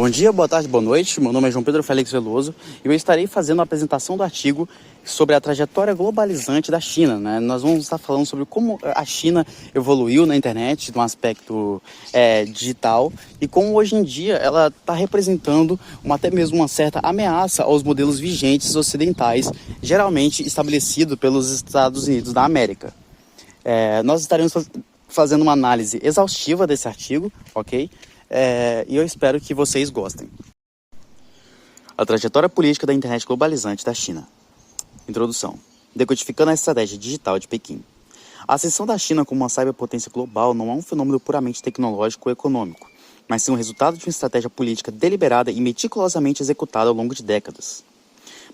Bom dia, boa tarde, boa noite. Meu nome é João Pedro Félix Veloso e eu estarei fazendo a apresentação do artigo sobre a trajetória globalizante da China, né? Nós vamos estar falando sobre como a China evoluiu na internet, no aspecto digital, e como hoje em dia ela está representando até mesmo uma certa ameaça aos modelos vigentes ocidentais, geralmente estabelecidos pelos Estados Unidos da América. Nós estaremos fazendo uma análise exaustiva desse artigo, ok? E eu espero que vocês gostem. A trajetória política da internet globalizante da China. Introdução. Decodificando a estratégia digital de Pequim. A ascensão da China como uma cyberpotência global não é um fenômeno puramente tecnológico ou econômico, mas sim um resultado de uma estratégia política deliberada e meticulosamente executada ao longo de décadas.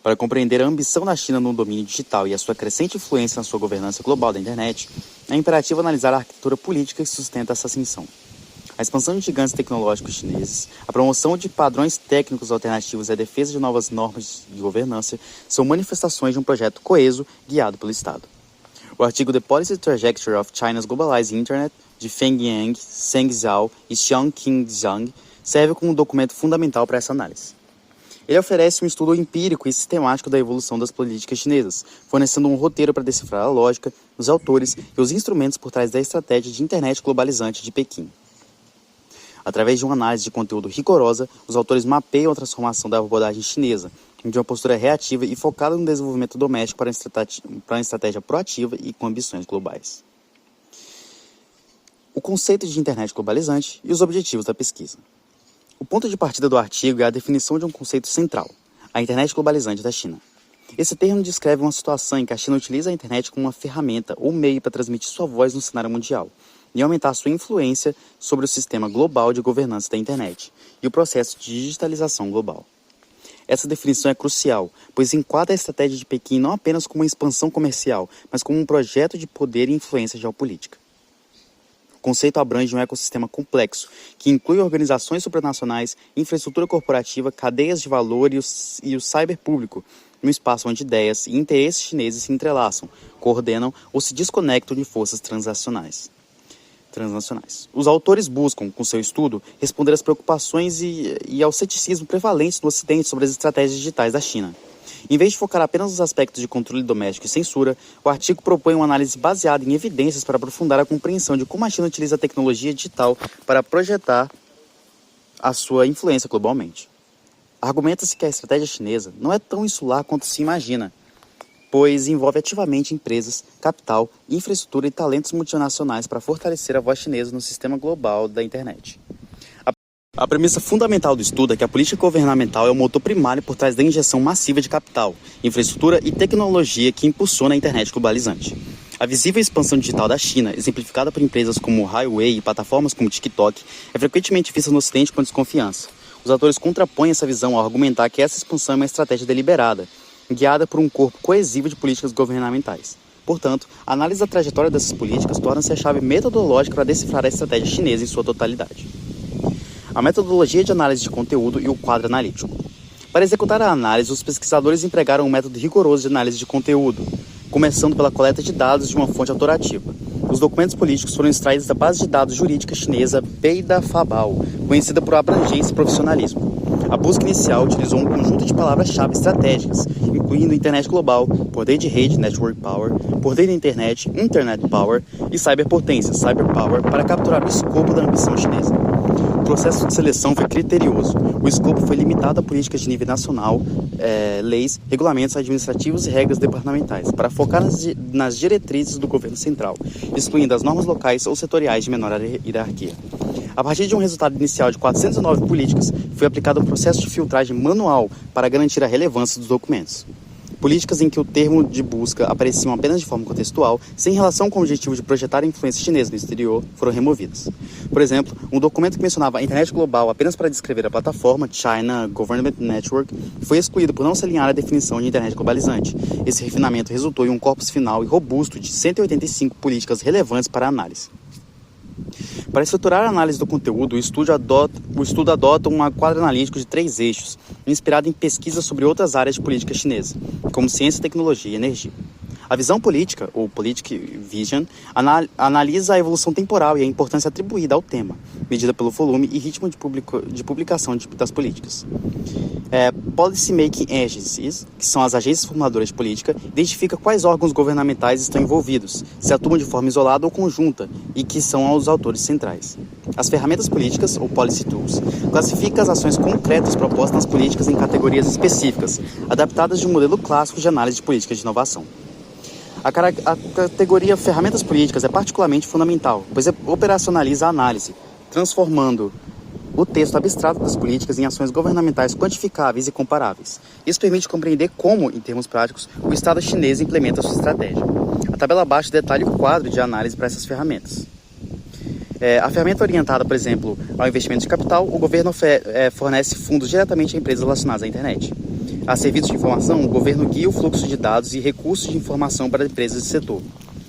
Para compreender a ambição da China no domínio digital e a sua crescente influência na sua governança global da internet, é imperativo analisar a arquitetura política que sustenta essa ascensão. A expansão de gigantes tecnológicos chineses, a promoção de padrões técnicos alternativos e a defesa de novas normas de governança são manifestações de um projeto coeso guiado pelo Estado. O artigo The Policy Trajectory of China's Globalized Internet, de Feng Yang, Zheng Zhao e Xiangqing Zhang, serve como um documento fundamental para essa análise. Ele oferece um estudo empírico e sistemático da evolução das políticas chinesas, fornecendo um roteiro para decifrar a lógica, os autores e os instrumentos por trás da estratégia de internet globalizante de Pequim. Através de uma análise de conteúdo rigorosa, os autores mapeiam a transformação da abordagem chinesa, de uma postura reativa e focada no desenvolvimento doméstico para uma estratégia proativa e com ambições globais. O conceito de internet globalizante e os objetivos da pesquisa. O ponto de partida do artigo é a definição de um conceito central, a internet globalizante da China. Esse termo descreve uma situação em que a China utiliza a internet como uma ferramenta ou meio para transmitir sua voz no cenário mundial e aumentar sua influência sobre o sistema global de governança da internet e o processo de digitalização global. Essa definição é crucial, pois enquadra a estratégia de Pequim não apenas como uma expansão comercial, mas como um projeto de poder e influência geopolítica. O conceito abrange um ecossistema complexo, que inclui organizações supranacionais, infraestrutura corporativa, cadeias de valor e o cyberpúblico, um espaço onde ideias e interesses chineses se entrelaçam, coordenam ou se desconectam de forças transnacionais. Os autores buscam, com seu estudo, responder às preocupações e ao ceticismo prevalentes no Ocidente sobre as estratégias digitais da China. Em vez de focar apenas nos aspectos de controle doméstico e censura, o artigo propõe uma análise baseada em evidências para aprofundar a compreensão de como a China utiliza a tecnologia digital para projetar a sua influência globalmente. Argumenta-se que a estratégia chinesa não é tão insular quanto se imagina, pois envolve ativamente empresas, capital, infraestrutura e talentos multinacionais para fortalecer a voz chinesa no sistema global da internet. A premissa fundamental do estudo é que a política governamental é o motor primário por trás da injeção massiva de capital, infraestrutura e tecnologia que impulsiona a internet globalizante. A visível expansão digital da China, exemplificada por empresas como Huawei e plataformas como TikTok, é frequentemente vista no Ocidente com desconfiança. Os autores contrapõem essa visão ao argumentar que essa expansão é uma estratégia deliberada, guiada por um corpo coesivo de políticas governamentais. Portanto, a análise da trajetória dessas políticas torna-se a chave metodológica para decifrar a estratégia chinesa em sua totalidade. A metodologia de análise de conteúdo e o quadro analítico. Para executar a análise, os pesquisadores empregaram um método rigoroso de análise de conteúdo, começando pela coleta de dados de uma fonte autorativa. Os documentos políticos foram extraídos da base de dados jurídica chinesa Beida Fabao, conhecida por abrangência e profissionalismo. A busca inicial utilizou um conjunto de palavras-chave estratégicas, incluindo internet global, poder de rede, network power, poder da internet, internet power e cyberpotência, cyberpower, para capturar o escopo da ambição chinesa. O processo de seleção foi criterioso. O escopo foi limitado a políticas de nível nacional, leis, regulamentos administrativos e regras departamentais, para focar nas diretrizes do governo central, excluindo as normas locais ou setoriais de menor hierarquia. A partir de um resultado inicial de 409 políticas, foi aplicado um processo de filtragem manual para garantir a relevância dos documentos. Políticas em que o termo de busca apareciam apenas de forma contextual, sem relação com o objetivo de projetar a influência chinesa no exterior, foram removidas. Por exemplo, um documento que mencionava a internet global apenas para descrever a plataforma China Government Network foi excluído por não se alinhar à definição de internet globalizante. Esse refinamento resultou em um corpus final e robusto de 185 políticas relevantes para a análise. Para estruturar a análise do conteúdo, o estudo adota um quadro analítico de 3 eixos, inspirado em pesquisas sobre outras áreas de política chinesa, como ciência, tecnologia e energia. A visão política, ou Politic Vision, analisa a evolução temporal e a importância atribuída ao tema, medida pelo volume e ritmo de publicação das políticas. Policy Making Agencies, que são as agências formadoras de política, identifica quais órgãos governamentais estão envolvidos, se atuam de forma isolada ou conjunta, e que são os autores centrais. As ferramentas políticas, ou Policy Tools, classificam as ações concretas propostas nas políticas em categorias específicas, adaptadas de um modelo clássico de análise de políticas de inovação. A categoria ferramentas políticas é particularmente fundamental, pois operacionaliza a análise, transformando o texto abstrato das políticas em ações governamentais quantificáveis e comparáveis. Isso permite compreender como, em termos práticos, o Estado chinês implementa sua estratégia. A tabela abaixo detalha o quadro de análise para essas ferramentas. A ferramenta orientada, por exemplo, ao investimento de capital, o governo fornece fundos diretamente a empresas relacionadas à internet. A serviços de informação, o governo guia o fluxo de dados e recursos de informação para empresas do setor.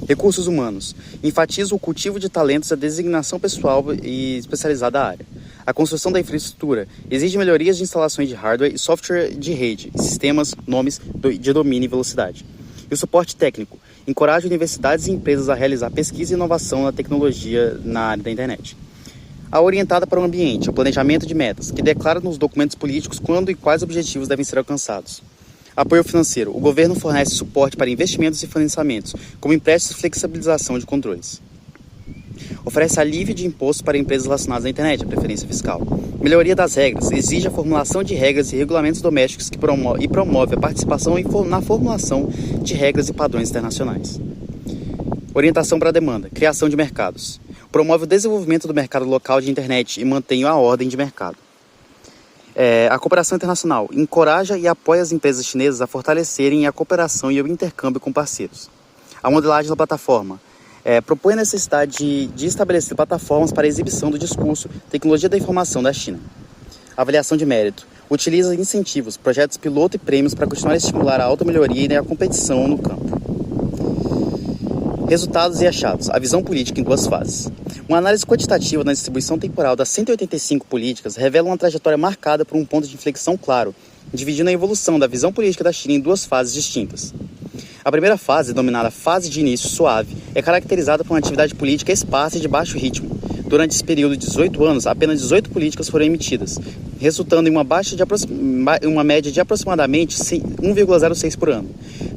Recursos humanos. Enfatiza o cultivo de talentos e a designação pessoal e especializada da área. A construção da infraestrutura exige melhorias de instalações de hardware e software de rede, sistemas, nomes de domínio e velocidade. E o suporte técnico encoraja universidades e empresas a realizar pesquisa e inovação na tecnologia na área da internet. A orientada para o ambiente, o planejamento de metas, que declara nos documentos políticos quando e quais objetivos devem ser alcançados. Apoio financeiro. O governo fornece suporte para investimentos e financiamentos, como empréstimos e flexibilização de controles. Oferece alívio de impostos para empresas relacionadas à internet, a preferência fiscal. Melhoria das regras. Exige a formulação de regras e regulamentos domésticos que promove a participação na formulação de regras e padrões internacionais. Orientação para a demanda. Criação de mercados. Promove o desenvolvimento do mercado local de internet e mantém a ordem de mercado. A cooperação internacional. Encoraja e apoia as empresas chinesas a fortalecerem a cooperação e o intercâmbio com parceiros. A modelagem da plataforma. Propõe a necessidade de estabelecer plataformas para a exibição do discurso tecnologia da informação da China. Avaliação de mérito. Utiliza incentivos, projetos piloto e prêmios para continuar a estimular a automelhoria e a competição no campo. Resultados e achados. A visão política em duas fases. Uma análise quantitativa na distribuição temporal das 185 políticas revela uma trajetória marcada por um ponto de inflexão claro, dividindo a evolução da visão política da China em duas fases distintas. A primeira fase, denominada fase de início suave, é caracterizada por uma atividade política esparsa e de baixo ritmo. Durante esse período de 18 anos, apenas 18 políticas foram emitidas, resultando em uma média de aproximadamente 1,06 por ano.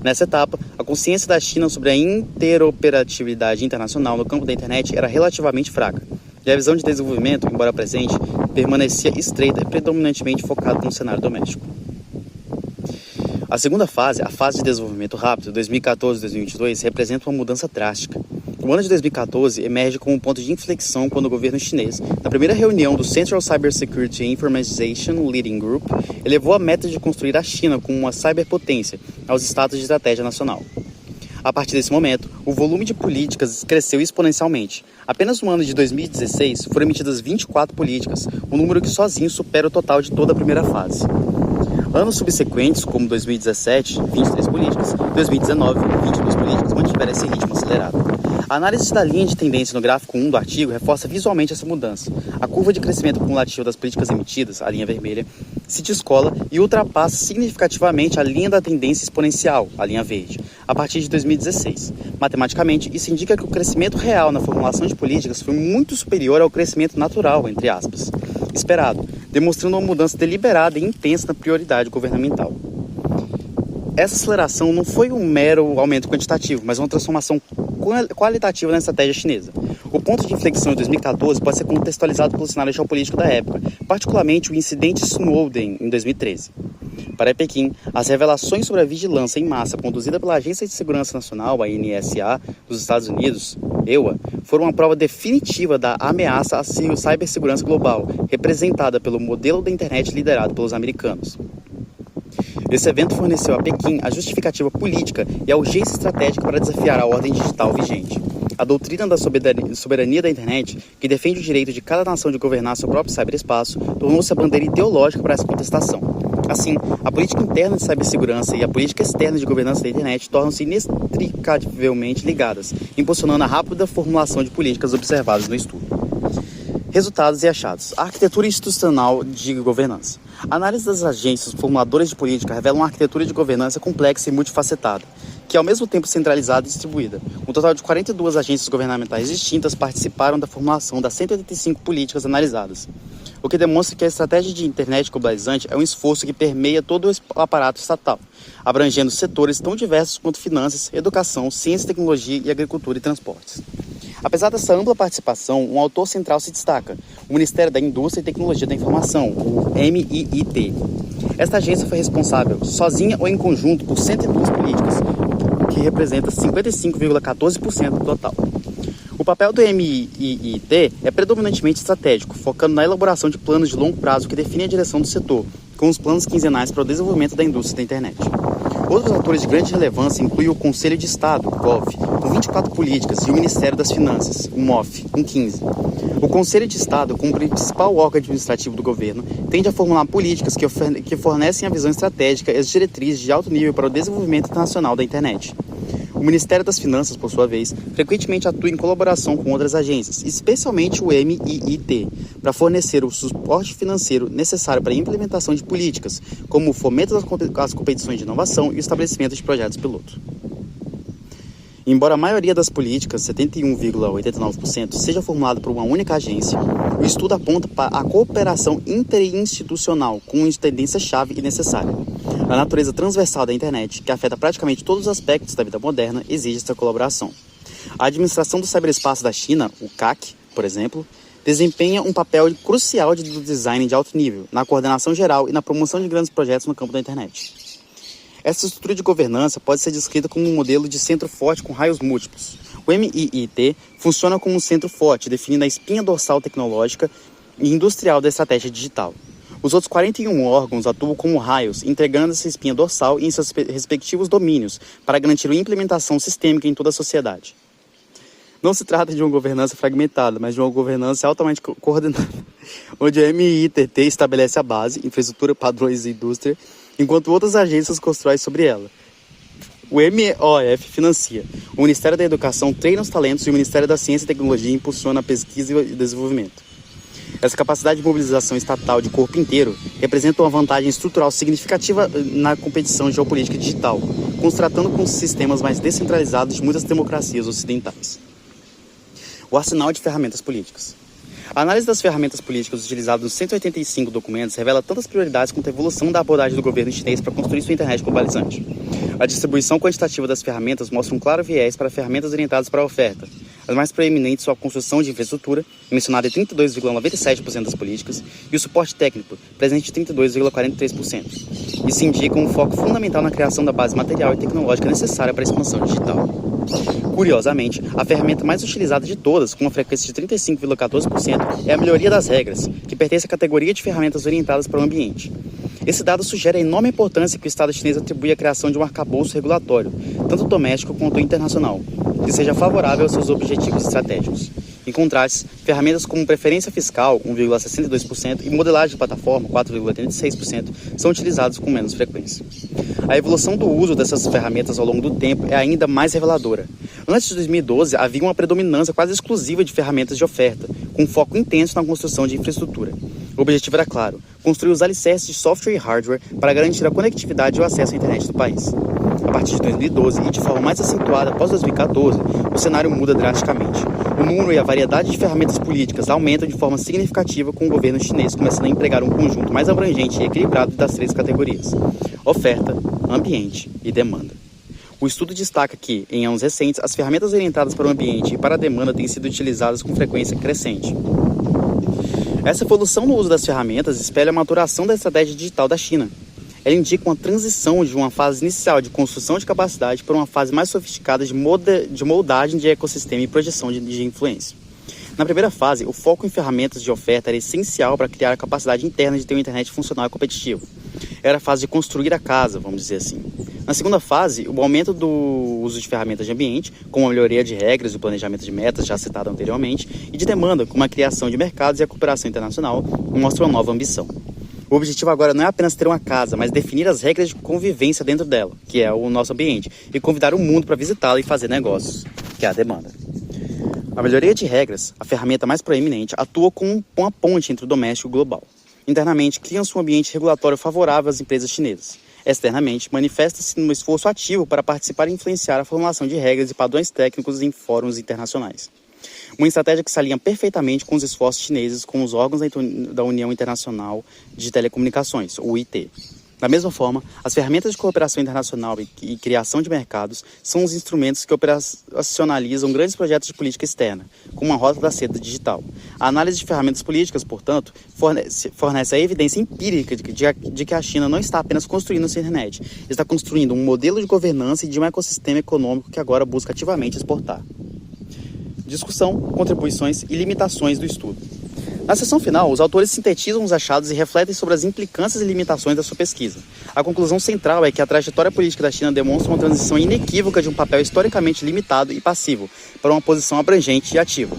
Nessa etapa, a consciência da China sobre a interoperabilidade internacional no campo da internet era relativamente fraca, e a visão de desenvolvimento, embora presente, permanecia estreita e predominantemente focada no cenário doméstico. A segunda fase, a fase de desenvolvimento rápido, 2014-2022, representa uma mudança drástica. O ano de 2014 emerge como um ponto de inflexão quando o governo chinês, na primeira reunião do Central Cybersecurity and Information Leading Group, elevou a meta de construir a China como uma cyberpotência aos status de estratégia nacional. A partir desse momento, o volume de políticas cresceu exponencialmente. Apenas no ano de 2016 foram emitidas 24 políticas, um número que sozinho supera o total de toda a primeira fase. Anos subsequentes, como 2017, 23 políticas, 2019, 22 políticas, mantiveram esse ritmo acelerado. A análise da linha de tendência no gráfico 1 do artigo reforça visualmente essa mudança. A curva de crescimento cumulativo das políticas emitidas, a linha vermelha, se descola e ultrapassa significativamente a linha da tendência exponencial, a linha verde, a partir de 2016. Matematicamente, isso indica que o crescimento real na formulação de políticas foi muito superior ao crescimento natural, entre aspas, esperado, demonstrando uma mudança deliberada e intensa na prioridade governamental. Essa aceleração não foi um mero aumento quantitativo, mas uma transformação qualitativa na estratégia chinesa. O ponto de inflexão em 2014 pode ser contextualizado pelo cenário geopolítico da época, particularmente o incidente Snowden em 2013. Para Pequim, as revelações sobre a vigilância em massa conduzida pela Agência de Segurança Nacional, a NSA, dos Estados Unidos, EUA, foram uma prova definitiva da ameaça à cibersegurança global, representada pelo modelo da internet liderado pelos americanos. Esse evento forneceu a Pequim a justificativa política e a urgência estratégica para desafiar a ordem digital vigente. A doutrina da soberania da internet, que defende o direito de cada nação de governar seu próprio ciberespaço, tornou-se a bandeira ideológica para essa contestação. Assim, a política interna de cibersegurança e a política externa de governança da internet tornam-se inextricavelmente ligadas, impulsionando a rápida formulação de políticas observadas no estudo. Resultados e achados. A arquitetura institucional de governança. A análise das agências formuladoras de política revela uma arquitetura de governança complexa e multifacetada, que é ao mesmo tempo centralizada e distribuída. Um total de 42 agências governamentais distintas participaram da formulação das 185 políticas analisadas, o que demonstra que a estratégia de internet globalizante é um esforço que permeia todo o aparato estatal, abrangendo setores tão diversos quanto finanças, educação, ciência, tecnologia e agricultura e transportes. Apesar dessa ampla participação, um autor central se destaca, o Ministério da Indústria e Tecnologia da Informação, o MIIT. Esta agência foi responsável, sozinha ou em conjunto, por 102 políticas, que representa 55,14% do total. O papel do MIIT é predominantemente estratégico, focando na elaboração de planos de longo prazo que definem a direção do setor, com os planos quinzenais para o desenvolvimento da indústria da internet. Outros atores de grande relevância incluem o Conselho de Estado, GOV, com 24 políticas, e o Ministério das Finanças, o MOF, com 15. O Conselho de Estado, como principal órgão administrativo do governo, tende a formular políticas que fornecem a visão estratégica e as diretrizes de alto nível para o desenvolvimento internacional da internet. O Ministério das Finanças, por sua vez, frequentemente atua em colaboração com outras agências, especialmente o MIIT, para fornecer o suporte financeiro necessário para a implementação de políticas, como o fomento das competições de inovação e o estabelecimento de projetos piloto. Embora a maioria das políticas, 71,89%, seja formulada por uma única agência, o estudo aponta para a cooperação interinstitucional como uma tendência-chave e necessária. A natureza transversal da internet, que afeta praticamente todos os aspectos da vida moderna, exige essa colaboração. A administração do ciberespaço da China, o CAC, por exemplo, desempenha um papel crucial do design de alto nível, na coordenação geral e na promoção de grandes projetos no campo da internet. Essa estrutura de governança pode ser descrita como um modelo de centro forte com raios múltiplos. O MIIT funciona como um centro forte, definindo a espinha dorsal tecnológica e industrial da estratégia digital. Os outros 41 órgãos atuam como raios, entregando essa espinha dorsal em seus respectivos domínios para garantir uma implementação sistêmica em toda a sociedade. Não se trata de uma governança fragmentada, mas de uma governança altamente coordenada, onde o MIIT estabelece a base, infraestrutura, padrões e indústria, enquanto outras agências constroem sobre ela. O MOF financia. O Ministério da Educação treina os talentos e o Ministério da Ciência e Tecnologia impulsiona a pesquisa e desenvolvimento. Essa capacidade de mobilização estatal de corpo inteiro representa uma vantagem estrutural significativa na competição geopolítica digital, contrastando com os sistemas mais descentralizados de muitas democracias ocidentais. O arsenal de ferramentas políticas. A análise das ferramentas políticas utilizadas nos 185 documentos revela tantas prioridades quanto a evolução da abordagem do governo chinês para construir sua internet globalizante. A distribuição quantitativa das ferramentas mostra um claro viés para ferramentas orientadas para a oferta. As mais proeminentes são a construção de infraestrutura, mencionada em 32,97% das políticas, e o suporte técnico, presente em 32,43%. Isso indica um foco fundamental na criação da base material e tecnológica necessária para a expansão digital. Curiosamente, a ferramenta mais utilizada de todas, com uma frequência de 35,14%, é a melhoria das regras, que pertence à categoria de ferramentas orientadas para o ambiente. Esse dado sugere a enorme importância que o Estado chinês atribui à criação de um arcabouço regulatório, tanto doméstico quanto internacional, que seja favorável aos seus objetivos estratégicos. Em contraste, ferramentas como preferência fiscal, 1,62%, e modelagem de plataforma, 4,86%, são utilizadas com menos frequência. A evolução do uso dessas ferramentas ao longo do tempo é ainda mais reveladora. Antes de 2012, havia uma predominância quase exclusiva de ferramentas de oferta, com foco intenso na construção de infraestrutura. O objetivo era claro: construir os alicerces de software e hardware para garantir a conectividade e o acesso à internet do país. A partir de 2012 e de forma mais acentuada após 2014, o cenário muda drasticamente. O número e a variedade de ferramentas políticas aumentam de forma significativa, com o governo chinês começando a empregar um conjunto mais abrangente e equilibrado das três categorias: oferta, ambiente e demanda. O estudo destaca que, em anos recentes, as ferramentas orientadas para o ambiente e para a demanda têm sido utilizadas com frequência crescente. Essa evolução no uso das ferramentas espelha a maturação da estratégia digital da China. Ela indica uma transição de uma fase inicial de construção de capacidade para uma fase mais sofisticada de moldagem de ecossistema e projeção de influência. Na primeira fase, o foco em ferramentas de oferta era essencial para criar a capacidade interna de ter uma internet funcional e competitiva. Era a fase de construir a casa, vamos dizer assim. Na segunda fase, o aumento do uso de ferramentas de ambiente, como a melhoria de regras e o planejamento de metas, já citado anteriormente, e de demanda, como a criação de mercados e a cooperação internacional, mostra uma nova ambição. O objetivo agora não é apenas ter uma casa, mas definir as regras de convivência dentro dela, que é o nosso ambiente, e convidar o mundo para visitá-la e fazer negócios, que é a demanda. A melhoria de regras, a ferramenta mais proeminente, atua como uma ponte entre o doméstico e o global. Internamente, cria-se um ambiente regulatório favorável às empresas chinesas. Externamente, manifesta-se num esforço ativo para participar e influenciar a formulação de regras e padrões técnicos em fóruns internacionais. Uma estratégia que se alinha perfeitamente com os esforços chineses com os órgãos da União Internacional de Telecomunicações, o UIT. Da mesma forma, as ferramentas de cooperação internacional e criação de mercados são os instrumentos que operacionalizam grandes projetos de política externa, como a Rota da Seda Digital. A análise de ferramentas políticas, portanto, fornece a evidência empírica de que a China não está apenas construindo sua internet, está construindo um modelo de governança e de um ecossistema econômico que agora busca ativamente exportar. Discussão, contribuições e limitações do estudo. Na seção final, os autores sintetizam os achados e refletem sobre as implicâncias e limitações da sua pesquisa. A conclusão central é que a trajetória política da China demonstra uma transição inequívoca de um papel historicamente limitado e passivo para uma posição abrangente e ativa.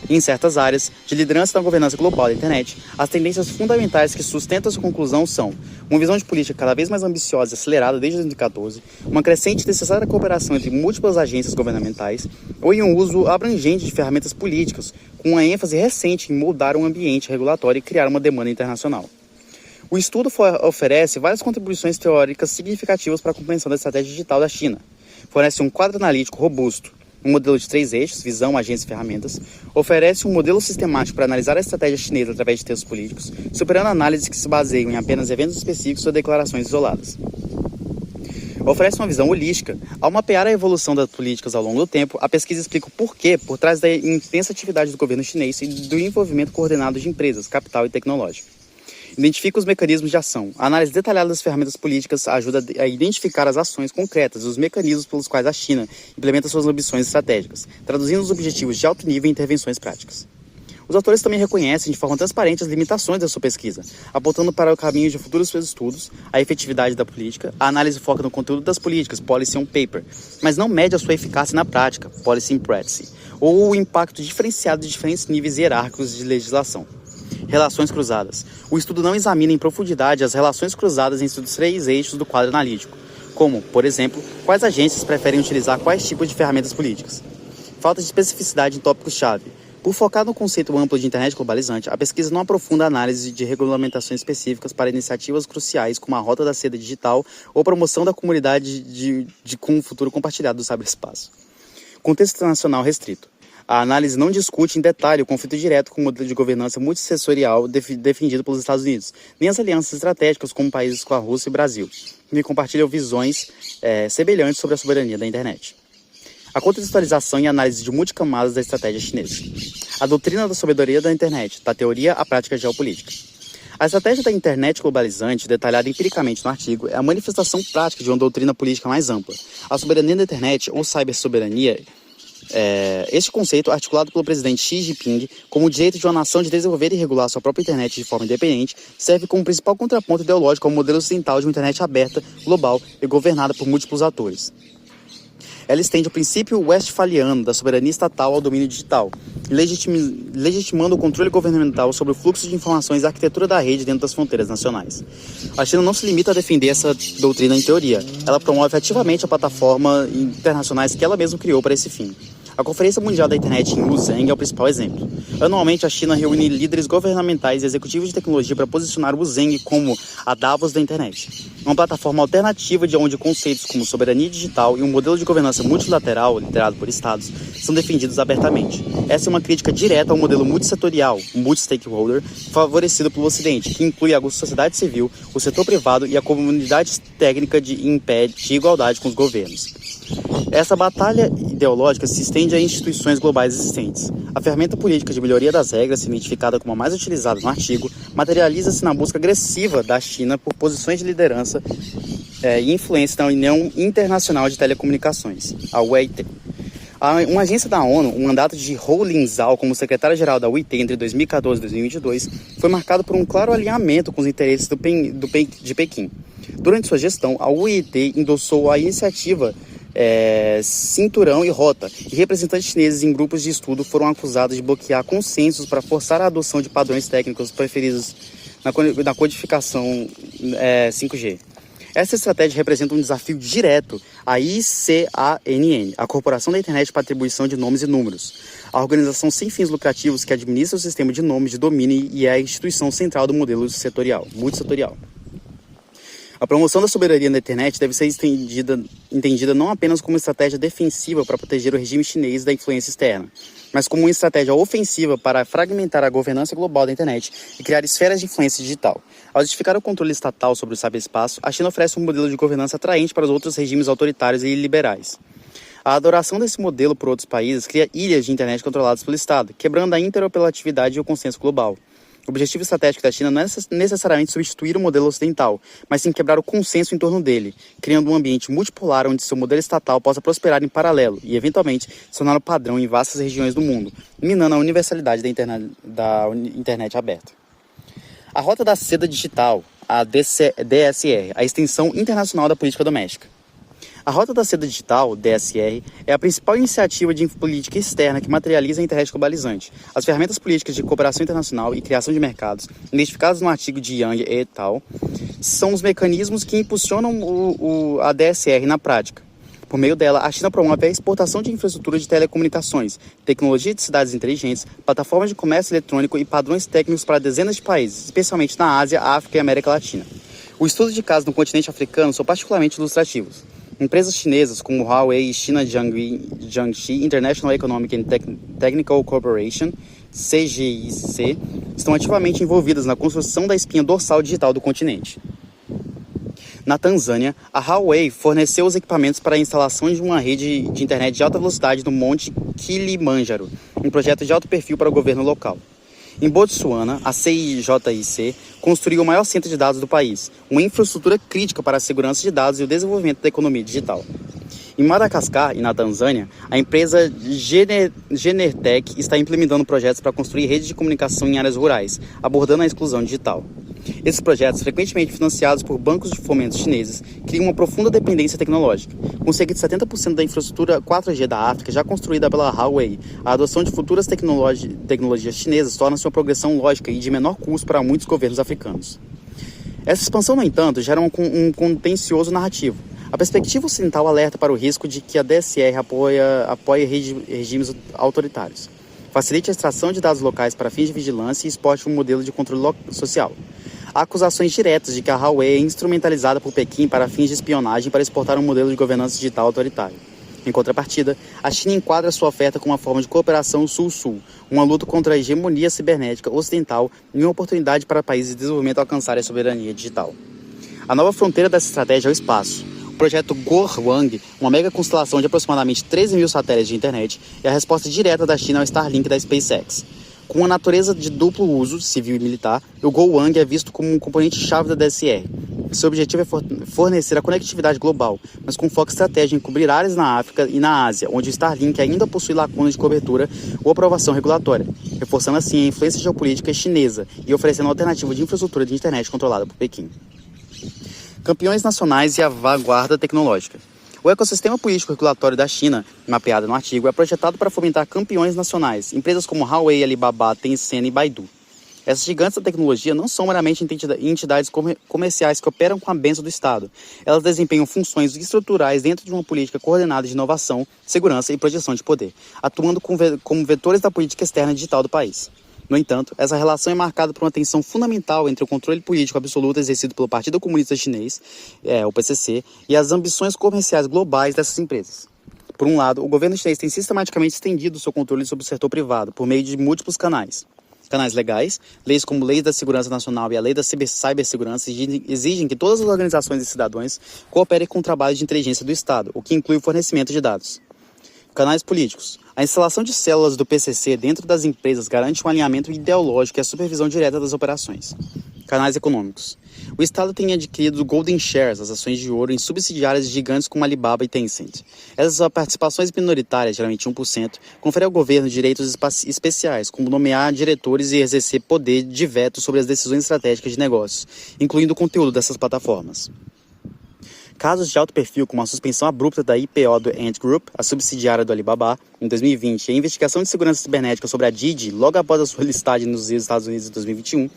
Em certas áreas de liderança na governança global da internet, as tendências fundamentais que sustentam essa conclusão são uma visão de política cada vez mais ambiciosa e acelerada desde 2014, uma crescente e necessária cooperação entre múltiplas agências governamentais ou em um uso abrangente de ferramentas políticas, com uma ênfase recente em moldar um ambiente regulatório e criar uma demanda internacional. O estudo oferece várias contribuições teóricas significativas para a compreensão da estratégia digital da China. Fornece um quadro analítico robusto, um modelo de 3 eixos, visão, agência e ferramentas, oferece um modelo sistemático para analisar a estratégia chinesa através de textos políticos, superando análises que se baseiam em apenas eventos específicos ou declarações isoladas. Oferece uma visão holística. Ao mapear a evolução das políticas ao longo do tempo, a pesquisa explica o porquê por trás da intensa atividade do governo chinês e do envolvimento coordenado de empresas, capital e tecnológico. Identifica os mecanismos de ação. A análise detalhada das ferramentas políticas ajuda a identificar as ações concretas e os mecanismos pelos quais a China implementa suas ambições estratégicas, traduzindo os objetivos de alto nível em intervenções práticas. Os autores também reconhecem de forma transparente as limitações da sua pesquisa, apontando para o caminho de futuros estudos, a efetividade da política. A análise foca no conteúdo das políticas, policy on paper, mas não mede a sua eficácia na prática, policy in practice, ou o impacto diferenciado de diferentes níveis hierárquicos de legislação. Relações cruzadas. O estudo não examina em profundidade as relações cruzadas entre os 3 eixos do quadro analítico, como, por exemplo, quais agências preferem utilizar quais tipos de ferramentas políticas. Falta de especificidade em tópicos-chave. Por focar no conceito amplo de internet globalizante, a pesquisa não aprofunda a análise de regulamentações específicas para iniciativas cruciais como a Rota da Seda Digital ou promoção da comunidade com um futuro compartilhado do cyberespaço. Contexto internacional restrito. A análise não discute em detalhe o conflito direto com o modelo de governança multissessorial defendido pelos Estados Unidos, nem as alianças estratégicas como países como a Rússia e o Brasil, que compartilham visões semelhantes sobre a soberania da internet. A contextualização e análise de multicamadas da estratégia chinesa. A doutrina da soberania da internet, da teoria à prática geopolítica. A estratégia da internet globalizante, detalhada empiricamente no artigo, é a manifestação prática de uma doutrina política mais ampla. A soberania da internet, ou cibersoberania, este conceito, articulado pelo presidente Xi Jinping como o direito de uma nação de desenvolver e regular sua própria internet de forma independente, serve como principal contraponto ideológico ao modelo ocidental de uma internet aberta, global e governada por múltiplos atores. Ela estende o princípio westphaliano da soberania estatal ao domínio digital, legitimando o controle governamental sobre o fluxo de informações e a arquitetura da rede dentro das fronteiras nacionais. A China não se limita a defender essa doutrina em teoria, ela promove ativamente a plataforma internacionais que ela mesma criou para esse fim. A Conferência Mundial da Internet em Wuzheng é o principal exemplo. Anualmente, a China reúne líderes governamentais e executivos de tecnologia para posicionar o Wuzheng como a Davos da internet. Uma plataforma alternativa de onde conceitos como soberania digital e um modelo de governança multilateral, liderado por estados, são defendidos abertamente. Essa é uma crítica direta ao modelo multissetorial, multi-stakeholder, favorecido pelo Ocidente, que inclui a sociedade civil, o setor privado e a comunidade técnica de igualdade com os governos. Essa batalha ideológica se estende a instituições globais existentes. A ferramenta política de melhoria das regras, identificada como a mais utilizada no artigo, materializa-se na busca agressiva da China por posições de liderança e influência na União Internacional de Telecomunicações, a UIT. Uma agência da ONU, um mandato de Hou Linzhao como secretário-geral da UIT entre 2014 e 2022, foi marcado por um claro alinhamento com os interesses de Pequim. Durante sua gestão, a UIT endossou a iniciativa Cinturão e Rota, e representantes chineses em grupos de estudo foram acusados de bloquear consensos para forçar a adoção de padrões técnicos preferidos na codificação 5G. Essa estratégia representa um desafio direto à ICANN, a Corporação da Internet para Atribuição de Nomes e Números, a organização sem fins lucrativos que administra o sistema de nomes de domínio e é a instituição central do modelo multissetorial. A promoção da soberania na internet deve ser entendida não apenas como estratégia defensiva para proteger o regime chinês da influência externa, mas como uma estratégia ofensiva para fragmentar a governança global da internet e criar esferas de influência digital. Ao justificar o controle estatal sobre o cyberespaço, a China oferece um modelo de governança atraente para os outros regimes autoritários e liberais. A adoração desse modelo por outros países cria ilhas de internet controladas pelo Estado, quebrando a interoperabilidade e o consenso global. O objetivo estratégico da China não é necessariamente substituir o modelo ocidental, mas sim quebrar o consenso em torno dele, criando um ambiente multipolar onde seu modelo estatal possa prosperar em paralelo e, eventualmente, se tornar o padrão em vastas regiões do mundo, minando a universalidade da internet aberta. A Rota da Seda Digital, a DSR, a extensão internacional da política doméstica. A Rota da Seda Digital, DSR, é a principal iniciativa de política externa que materializa a internet globalizante. As ferramentas políticas de cooperação internacional e criação de mercados, identificadas no artigo de Yang et al., são os mecanismos que impulsionam a DSR na prática. Por meio dela, a China promove a exportação de infraestrutura de telecomunicações, tecnologia de cidades inteligentes, plataformas de comércio eletrônico e padrões técnicos para dezenas de países, especialmente na Ásia, África e América Latina. Os estudos de casos no continente africano são particularmente ilustrativos. Empresas chinesas como Huawei e China Jiangxi International Economic and Technical Corporation, CGIC, estão ativamente envolvidas na construção da espinha dorsal digital do continente. Na Tanzânia, a Huawei forneceu os equipamentos para a instalação de uma rede de internet de alta velocidade no Monte Kilimanjaro, um projeto de alto perfil para o governo local. Em Botsuana, a CIJIC construiu o maior centro de dados do país, uma infraestrutura crítica para a segurança de dados e o desenvolvimento da economia digital. Em Madagascar e na Tanzânia, a empresa Genertec está implementando projetos para construir redes de comunicação em áreas rurais, abordando a exclusão digital. Esses projetos, frequentemente financiados por bancos de fomento chineses, criam uma profunda dependência tecnológica. Com cerca de 70% da infraestrutura 4G da África já construída pela Huawei, a adoção de futuras tecnologias chinesas torna-se uma progressão lógica e de menor custo para muitos governos africanos. Essa expansão, no entanto, gera um contencioso narrativo. A perspectiva ocidental alerta para o risco de que a DSR apoie regimes autoritários, facilite a extração de dados locais para fins de vigilância e exporte um modelo de controle social. Há acusações diretas de que a Huawei é instrumentalizada por Pequim para fins de espionagem para exportar um modelo de governança digital autoritário. Em contrapartida, a China enquadra sua oferta como uma forma de cooperação sul-sul, uma luta contra a hegemonia cibernética ocidental e uma oportunidade para países de desenvolvimento alcançarem a soberania digital. A nova fronteira dessa estratégia é o espaço. O projeto Guohuang, uma mega constelação de aproximadamente 13 mil satélites de internet, é a resposta direta da China ao Starlink da SpaceX. Com a natureza de duplo uso, civil e militar, o Guohuang é visto como um componente-chave da DSR. Seu objetivo é fornecer a conectividade global, mas com foco estratégico em cobrir áreas na África e na Ásia, onde o Starlink ainda possui lacunas de cobertura ou aprovação regulatória, reforçando assim a influência geopolítica chinesa e oferecendo uma alternativa de infraestrutura de internet controlada por Pequim. Campeões nacionais e a vanguarda tecnológica. O ecossistema político-regulatório da China, mapeado no artigo, é projetado para fomentar campeões nacionais, empresas como Huawei, Alibaba, Tencent e Baidu. Essas gigantes da tecnologia não são meramente entidades comerciais que operam com a bênção do Estado. Elas desempenham funções estruturais dentro de uma política coordenada de inovação, segurança e projeção de poder, atuando como vetores da política externa digital do país. No entanto, essa relação é marcada por uma tensão fundamental entre o controle político absoluto exercido pelo Partido Comunista Chinês, o PCC, e as ambições comerciais globais dessas empresas. Por um lado, o governo chinês tem sistematicamente estendido seu controle sobre o setor privado por meio de múltiplos canais. Canais legais, leis como Lei da Segurança Nacional e a Lei da Cibersegurança exigem que todas as organizações e cidadãos cooperem com o trabalho de inteligência do Estado, o que inclui o fornecimento de dados. Canais políticos. A instalação de células do PCC dentro das empresas garante um alinhamento ideológico e a supervisão direta das operações. Canais econômicos. O Estado tem adquirido Golden Shares, as ações de ouro, em subsidiárias de gigantes como Alibaba e Tencent. Essas participações minoritárias, geralmente 1%, conferem ao governo direitos especiais, como nomear diretores e exercer poder de veto sobre as decisões estratégicas de negócios, incluindo o conteúdo dessas plataformas. Casos de alto perfil, como a suspensão abrupta da IPO do Ant Group, a subsidiária do Alibaba, em 2020, e a investigação de segurança cibernética sobre a Didi, logo após a sua listagem nos Estados Unidos em 2021,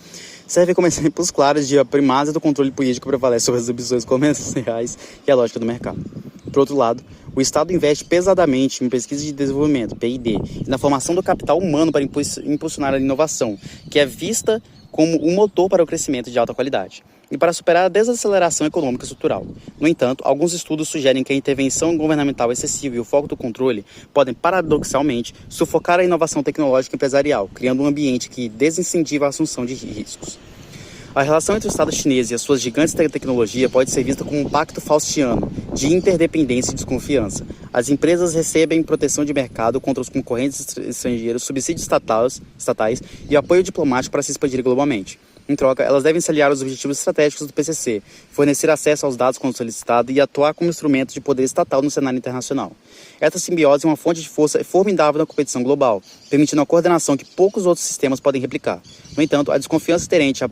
servem como exemplos claros de a primazia do controle político prevalece sobre as ambições comerciais e a lógica do mercado. Por outro lado, o Estado investe pesadamente em pesquisa de desenvolvimento, P&D, e na formação do capital humano para impulsionar a inovação, que é vista como um motor para o crescimento de alta qualidade e para superar a desaceleração econômica estrutural. No entanto, alguns estudos sugerem que a intervenção governamental excessiva e o foco do controle podem, paradoxalmente, sufocar a inovação tecnológica e empresarial, criando um ambiente que desincentiva a assunção de riscos. A relação entre o Estado chinês e as suas gigantes de tecnologia pode ser vista como um pacto faustiano de interdependência e desconfiança. As empresas recebem proteção de mercado contra os concorrentes estrangeiros, subsídios estatais e apoio diplomático para se expandir globalmente. Em troca, elas devem se aliar aos objetivos estratégicos do PCC, fornecer acesso aos dados quando solicitado e atuar como instrumento de poder estatal no cenário internacional. Esta simbiose é uma fonte de força formidável na competição global, permitindo a coordenação que poucos outros sistemas podem replicar. No entanto, a desconfiança inerente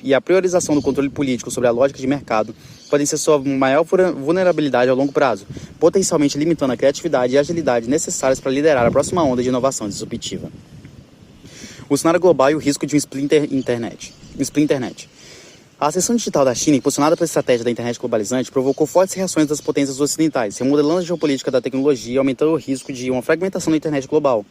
e a priorização do controle político sobre a lógica de mercado podem ser sua maior vulnerabilidade ao longo prazo, potencialmente limitando a criatividade e a agilidade necessárias para liderar a próxima onda de inovação disruptiva. O cenário global e o risco de um splinter internet. A ascensão digital da China, impulsionada pela estratégia da internet globalizante, provocou fortes reações das potências ocidentais, remodelando a geopolítica da tecnologia e aumentando o risco de uma fragmentação da internet global.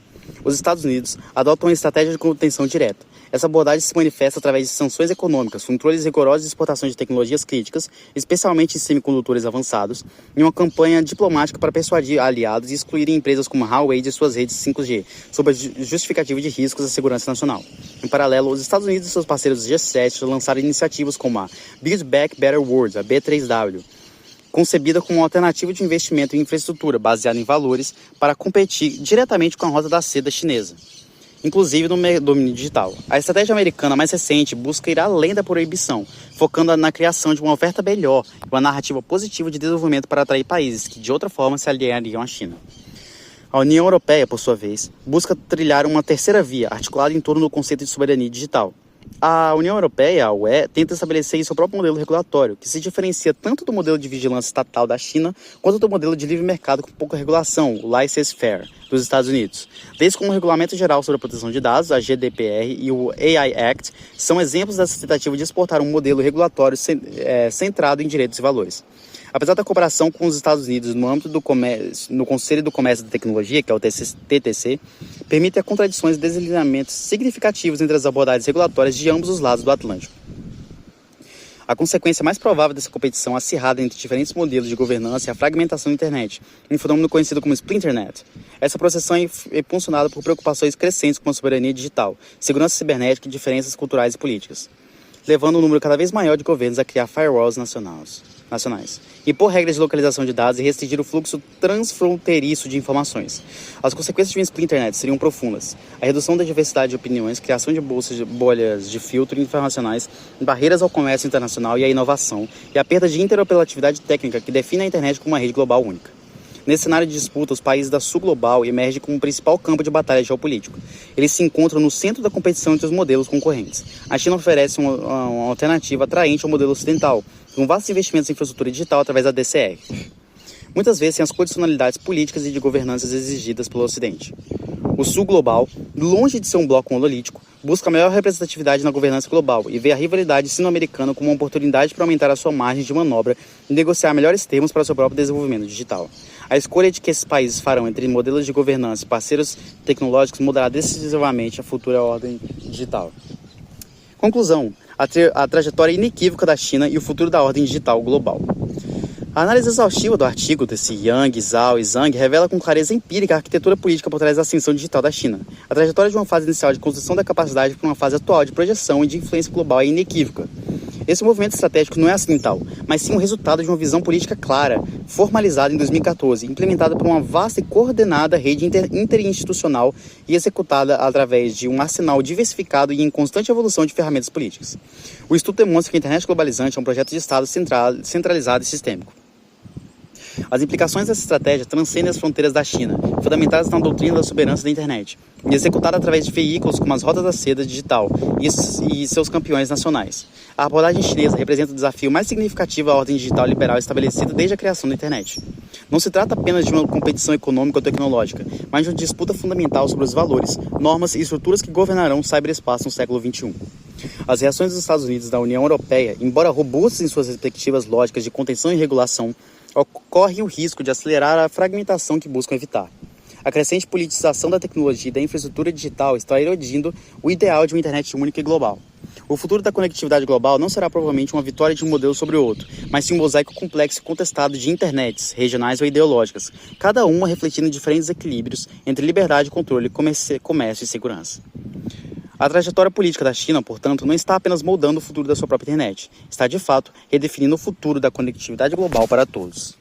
Os Estados Unidos adotam uma estratégia de contenção direta. Essa abordagem se manifesta através de sanções econômicas, controles rigorosos de exportações de tecnologias críticas, especialmente em semicondutores avançados, e uma campanha diplomática para persuadir aliados e excluírem empresas como Huawei de suas redes 5G, sob a justificativa de riscos à segurança nacional. Em paralelo, os Estados Unidos e seus parceiros G7 lançaram iniciativas como a Build Back Better World, a B3W, concebida como uma alternativa de investimento em infraestrutura baseada em valores para competir diretamente com a rota da seda chinesa, inclusive no domínio digital. A estratégia americana mais recente busca ir além da proibição, focando na criação de uma oferta melhor e uma narrativa positiva de desenvolvimento para atrair países que de outra forma se aliariam à China. A União Europeia, por sua vez, busca trilhar uma terceira via, articulada em torno do conceito de soberania digital. A União Europeia, a UE, tenta estabelecer seu próprio modelo regulatório, que se diferencia tanto do modelo de vigilância estatal da China, quanto do modelo de livre mercado com pouca regulação, o Laissez-faire, dos Estados Unidos. Desde como o Regulamento Geral sobre a Proteção de Dados, a GDPR, e o AI Act são exemplos dessa tentativa de exportar um modelo regulatório centrado em direitos e valores. Apesar da cooperação com os Estados Unidos no âmbito do comércio, no Conselho do Comércio e da Tecnologia, que é o TTC, permite a contradições e desalinhamentos significativos entre as abordagens regulatórias de ambos os lados do Atlântico. A consequência mais provável dessa competição acirrada entre diferentes modelos de governança é a fragmentação da internet, um fenômeno conhecido como Splinternet. Essa processão é impulsionada por preocupações crescentes com a soberania digital, segurança cibernética e diferenças culturais e políticas, levando um número cada vez maior de governos a criar firewalls nacionais, impor regras de localização de dados e restringir o fluxo transfronteiriço de informações. As consequências de um Splinternet seriam profundas: a redução da diversidade de opiniões, criação de bolhas de filtro informacionais, barreiras ao comércio internacional e à inovação, e a perda de interoperabilidade técnica que define a internet como uma rede global única. Nesse cenário de disputa, os países da Sul Global emergem como o principal campo de batalha geopolítico. Eles se encontram no centro da competição entre os modelos concorrentes. A China oferece uma alternativa atraente ao modelo ocidental, com vastos investimentos em infraestrutura digital através da DCR. Muitas vezes sem as condicionalidades políticas e de governança exigidas pelo Ocidente. O Sul Global, longe de ser um bloco monolítico, busca a maior representatividade na governança global e vê a rivalidade sino-americana como uma oportunidade para aumentar a sua margem de manobra e negociar melhores termos para o seu próprio desenvolvimento digital. A escolha de que esses países farão entre modelos de governança e parceiros tecnológicos mudará decisivamente a futura ordem digital. Conclusão: a trajetória inequívoca da China e o futuro da ordem digital global. A análise exaustiva do artigo desse Yang, Zhao e Zhang revela com clareza empírica a arquitetura política por trás da ascensão digital da China. A trajetória de uma fase inicial de construção da capacidade para uma fase atual de projeção e de influência global é inequívoca. Esse movimento estratégico não é acidental, mas sim o resultado de uma visão política clara, formalizada em 2014, implementada por uma vasta e coordenada rede interinstitucional e executada através de um arsenal diversificado e em constante evolução de ferramentas políticas. O estudo demonstra que a internet globalizante é um projeto de Estado centralizado e sistêmico. As implicações dessa estratégia transcendem as fronteiras da China, fundamentadas na doutrina da soberania da internet, e executada através de veículos como as Rodas da Seda digital e seus campeões nacionais. A abordagem chinesa representa o desafio mais significativo à ordem digital liberal estabelecida desde a criação da internet. Não se trata apenas de uma competição econômica ou tecnológica, mas de uma disputa fundamental sobre os valores, normas e estruturas que governarão o ciberespaço no século XXI. As reações dos Estados Unidos e da União Europeia, embora robustas em suas respectivas lógicas de contenção e regulação, ocorre o risco de acelerar a fragmentação que buscam evitar. A crescente politização da tecnologia e da infraestrutura digital está erodindo o ideal de uma internet única e global. O futuro da conectividade global não será provavelmente uma vitória de um modelo sobre o outro, mas sim um mosaico complexo e contestado de internets, regionais ou ideológicas, cada uma refletindo diferentes equilíbrios entre liberdade, controle, comércio e segurança. A trajetória política da China, portanto, não está apenas moldando o futuro da sua própria internet, está de fato redefinindo o futuro da conectividade global para todos.